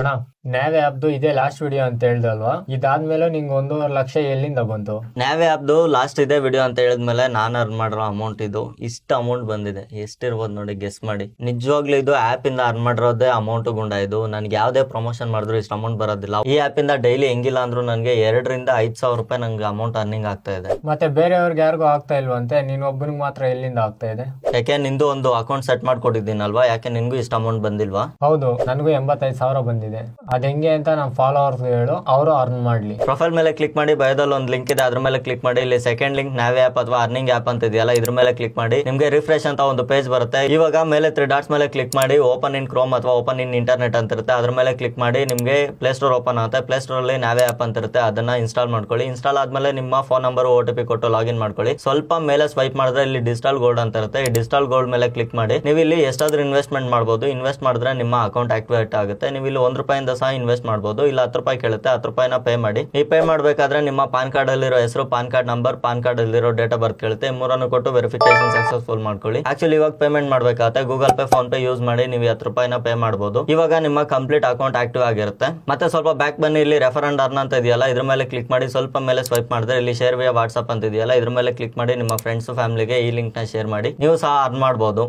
ಅಣ್ಣ ನ್ಯಾವೆ ಆಪ್ದು ಇದೇ last video ಅಂತ ಹೇಳ್ದಲ್ವಾ, ಇದಾದ್ಮೇಲೆ ನಿಂಗೆ 1.5 ಲಕ್ಷ ಎಲ್ಲಿಂದ ಬಂತು? ನ್ಯಾವೆ ಆಪ್ದು ಲಾಸ್ಟ್ ಇದೆ ವಿಡಿಯೋ ಅಂತ ಹೇಳಿದ್ಮೇಲೆ ನಾನು ಅರ್ನ್ ಮಾಡಿರೋ ಅಮೌಂಟ್ ಇದು ಇಷ್ಟು ಅಮೌಂಟ್ ಬಂದಿದೆ. ಎಷ್ಟಿರ್ಬೋದು ನೋಡಿ, ಗೆಸ್ ಮಾಡಿ. ನಿಜವಾಗ್ಲೂ ಇದು ಆಪ್ ಇಂದ ಅರ್ನ್ ಮಾಡಿರೋದೇ ಅಮೌಂಟ್ ಗುಂಡ. ಇದು ನನ್ಗೆ ಯಾವ್ದೇ ಪ್ರಮೋಷನ್ ಮಾಡಿದ್ರು ಇಷ್ಟು ಅಮೌಂಟ್ ಬರೋದಿಲ್ಲ. ಈ ಆಪ್ ಇಂದ ಡೈಲಿ ಹೆಂಗಿಲ್ಲ ಅಂದ್ರೂ ನನಗೆ 2,000-5,000 ರೂಪಾಯಿ ನಂಗೆ ಅಮೌಂಟ್ ಅರ್ನಿಂಗ್ ಆಗ್ತಾ ಇದೆ. ಮತ್ತೆ ಬೇರೆಯವ್ರಿಗೆ ಯಾರಿಗೂ ಆಗ್ತಾ ಇಲ್ವಂತೆ, ನೀನ್ ಒಬ್ಬನಿಗೆ ಮಾತ್ರ ಎಲ್ಲಿಂದ ಆಗ್ತಾ ಇದೆ? ಯಾಕೆ ನಿಂದು ಒಂದು ಅಕೌಂಟ್ ಸೆಟ್ ಮಾಡ್ಕೊಟ್ಟಿದ್ದೀನಲ್ವಾ, ಯಾಕೆ ನಿನ್ಗೂ ಇಷ್ಟು ಅಮೌಂಟ್ ಬಂದಿಲ್ವಾ? ಹೌದು, ನನಗೂ 85,000 ಬಂದಿದೆ. ಅದ್ ಹೆಂಗೆ ಅಂತ ನಮ್ಮ ಫಾಲೋವರ್ಸ್ ಹೇಳು, ಅವರು ಅರ್ನ್ ಮಾಡ್ಲಿ. ಪ್ರೊಫೈಲ್ ಮೇಲೆ ಕ್ಲಿಕ್ ಮಾಡಿ, ಬಯೋದಲ್ಲಿ ಒಂದು ಲಿಂಕ್ ಇದೆ, ಅದ್ರ ಮೇಲೆ ಕ್ಲಿಕ್ ಮಾಡಿ. ಇಲ್ಲಿ ಸೆಕೆಂಡ್ ಲಿಂಕ್ ನ್ಯಾವೆ ಆಪ್ ಅಥವಾ ಅರ್ನಿಂಗ್ ಆಪ್ ಅಂತ ಇದೆಯಲ್ಲ, ಇದ್ರ ಮೇಲೆ ಕ್ಲಿಕ್ ಮಾಡಿ. ನಿಮ್ಗೆ ರಿಫ್ರೆಶ್ ಅಂತ ಒಂದು ಪೇಜ್ ಬರುತ್ತೆ. ಇವಾಗ ಮೇಲೆ 3 ಡಾಟ್ಸ್ ಮೇಲೆ ಕ್ಲಿಕ್ ಮಾಡಿ, ಓಪನ್ ಇನ್ ಕ್ರೋಮ್ ಅಥವಾ ಓಪನ್ ಇನ್ ಇಂಟರ್ನೆಟ್ ಅಂತ ಇರುತ್ತೆ, ಅದ್ರ ಮೇಲೆ ಕ್ಲಿಕ್ ಮಾಡಿ. ನಿಮ್ಗೆ ಪ್ಲೇ ಸ್ಟೋರ್ ಓಪನ್ ಆಗುತ್ತೆ. ಪ್ಲೇ ಸ್ಟೋರ್ ಅಲ್ಲಿ ನ್ಯಾವೆ ಆಪ್ ಅಂತ ಇರುತ್ತೆ, ಅದನ್ನ ಇನ್ಸ್ಟಾಲ್ ಮಾಡ್ಕೊಳ್ಳಿ. ಇನ್ಸ್ಟಾಲ್ ಆದ್ಮೇಲೆ ನಿಮ್ಮ ಫೋನ್ ನಂಬರ್ OTP ಕೊಟ್ಟು ಲಾಗಿನ್ ಮಾಡ್ಕೊಳ್ಳಿ. ಸ್ವಲ್ಪ ಮೇಲೆ ಸ್ವೈಪ್ ಮಾಡಿದ್ರೆ ಇಲ್ಲಿ ಡಿಜಿಟಲ್ ಗೋಲ್ಡ್ ಅಂತ ಇರುತ್ತೆ, ಈ ಡಿಜಿಟಲ್ ಗೋಲ್ಡ್ ಮೇಲೆ ಕ್ಲಿಕ್ ಮಾಡಿ. ನೀವು ಇಲ್ಲಿ ಎಷ್ಟಾದ್ರೂ ಇನ್ವೆಸ್ಟ್ಮೆಂಟ್ ಮಾಡಬಹುದು. ಇನ್ವೆಸ್ಟ್ ಮಾಡಿದ್ರೆ ನಿಮ್ಮ ಅಕೌಂಟ್ ಆಕ್ಟಿವೇಟ್ ಆಗುತ್ತೆ. ನೀವು ಇಲ್ಲಿ ₹1 ಸಹ ಇನ್ವೆಸ್ಟ್ ಮಾಡಬಹುದು. ಇಲ್ಲ ₹10 ಕೇಳುತ್ತೆ, ₹10 ಪೇ ಮಾಡಿ. ಈ ಪೇ ಮಾಡಬೇಕಾದ್ರೆ ನಿಮ್ಮ ಪಾನ್ ಕಾರ್ಡ್ ಅಲ್ಲಿರೋ ಹೆಸರು, PAN card number, PAN card ಅಲ್ಲಿರೋ ಡೇಟ್ ಆಫ್ ಬರ್ತ್ ಕೇಳುತ್ತೆ. ಮೂರನ್ನು ಕೊಟ್ಟು ವೆರಿಫಿಕೇಶನ್ ಸಕ್ಸಸ್ಫುಲ್ ಮಾಡ್ಕೊಳ್ಳಿ. ಆಕ್ಚುಲಿ ಇವಾಗ ಪೇಮೆಂಟ್ ಮಾಡಬೇಕಾಗುತ್ತೆ. Google pay, phone pay use ಮಾಡಿ ನೀವು ₹10 ಪೇ ಮಾಡಬಹುದು. ಇವಾಗ ನಿಮ್ಮ ಕಂಪ್ಲೀಟ್ ಅಕೌಂಟ್ ಆಕ್ಟಿವ್ ಆಗಿರುತ್ತೆ. ಮತ್ತೆ ಸ್ವಲ್ಪ ಬ್ಯಾಕ್ ಬನ್ನಿ, ಇಲ್ಲಿ ರೆಫರ್ ಅಂಡ್ ಅರ್ನ್ ಅಂತ ಇದೆಯಲ್ಲ, ಇದ್ರ ಮೇಲೆ ಕ್ಲಿಕ್ ಮಾಡಿ. ಸ್ವಲ್ಪ ಮೇಲೆ ಸ್ವೈಪ್ ಮಾಡಿದ್ರೆ ಇಲ್ಲಿ ಶೇರ್ ವಿಯಾ ವಾಟ್ಸ್ಆಪ್ ಅಂತ ಇದೆಯಲ್ಲ, ಇದ್ರ ಮೇಲೆ ಕ್ಲಿಕ್ ಮಾಡಿ. ನಿಮ್ಮ ಫ್ರೆಂಡ್ಸ್ ಫ್ಯಾಮಿಲಿಗೆ ಈ ಲಿಂಕ್ ನ ಶೇರ್ ಮಾಡಿ, ನೀವು ಸಹ ಅರ್ನ್ ಮಾಡಬಹುದು.